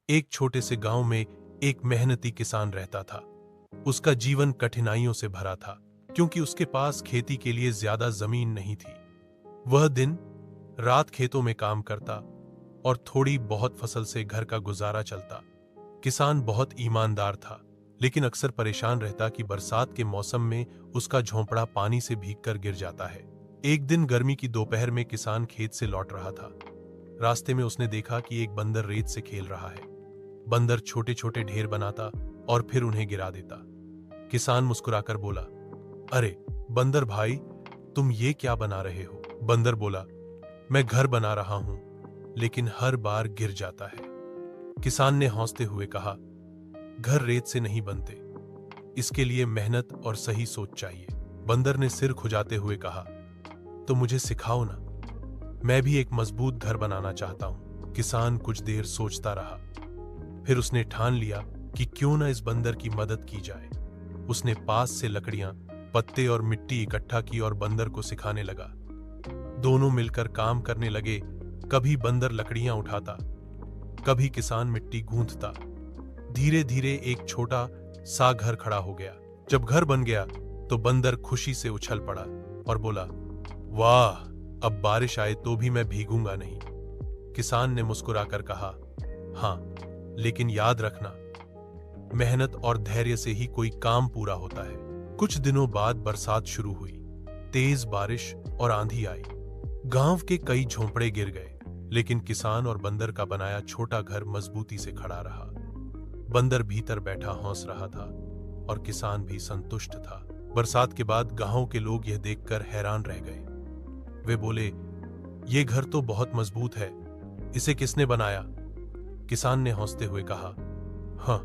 एक छोटे से गांव में एक मेहनती किसान रहता था। उसका जीवन कठिनाइयों से भरा था, क्योंकि उसके पास खेती के लिए ज्यादा जमीन नहीं थी। वह दिन रात खेतों में काम करता और थोड़ी बहुत फसल से घर का गुजारा चलता। किसान बहुत ईमानदार था, लेकिन अक्सर परेशान रहता कि बरसात के मौसम में उसका झोंपड़ा पानी से भीगकर गिर जाता है। एक दिन गर्मी की दोपहर में किसान खेत से लौट रहा था। रास्ते में उसने देखा कि एक बंदर रेत से खेल रहा है। बंदर छोटे छोटे ढेर बनाता और फिर उन्हें गिरा देता। किसान मुस्कुराकर बोला, अरे बंदर भाई, तुम ये क्या बना रहे हो? बंदर बोला, मैं घर बना रहा हूं, लेकिन हर बार गिर जाता है। किसान ने हंसते हुए कहा, घर रेत से नहीं बनते, इसके लिए मेहनत और सही सोच चाहिए। बंदर ने सिर खुजाते हुए कहा, तो मुझे सिखाओ ना, मैं भी एक मजबूत घर बनाना चाहता हूं। किसान कुछ देर सोचता रहा, फिर उसने ठान लिया कि क्यों ना इस बंदर की मदद की जाए। उसने पास से लकड़ियां, पत्ते और मिट्टी इकट्ठा की और बंदर को सिखाने लगा। दोनों मिलकर काम करने लगे। कभी बंदर लकड़ियां उठाता, कभी किसान मिट्टी गूंथता। धीरे धीरे एक छोटा सा घर खड़ा हो गया। जब घर बन गया तो बंदर खुशी से उछल पड़ा और बोला, वाह, अब बारिश आए तो भी मैं भीगूंगा नहीं। किसान ने मुस्कुराकर कहा, हाँ, लेकिन याद रखना, मेहनत और धैर्य से ही कोई काम पूरा होता है। कुछ दिनों बाद बरसात शुरू हुई। तेज बारिश और आंधी आई। गांव के कई झोंपड़े गिर गए, लेकिन किसान और बंदर का बनाया छोटा घर मजबूती से खड़ा रहा। बंदर भीतर बैठा हंस रहा था और किसान भी संतुष्ट था। बरसात के बाद गांव के लोग यह देखकर हैरान रह गए। वे बोले, ये घर तो बहुत मजबूत है, इसे किसने बनाया? किसान ने हंसते हुए कहा, हाँ,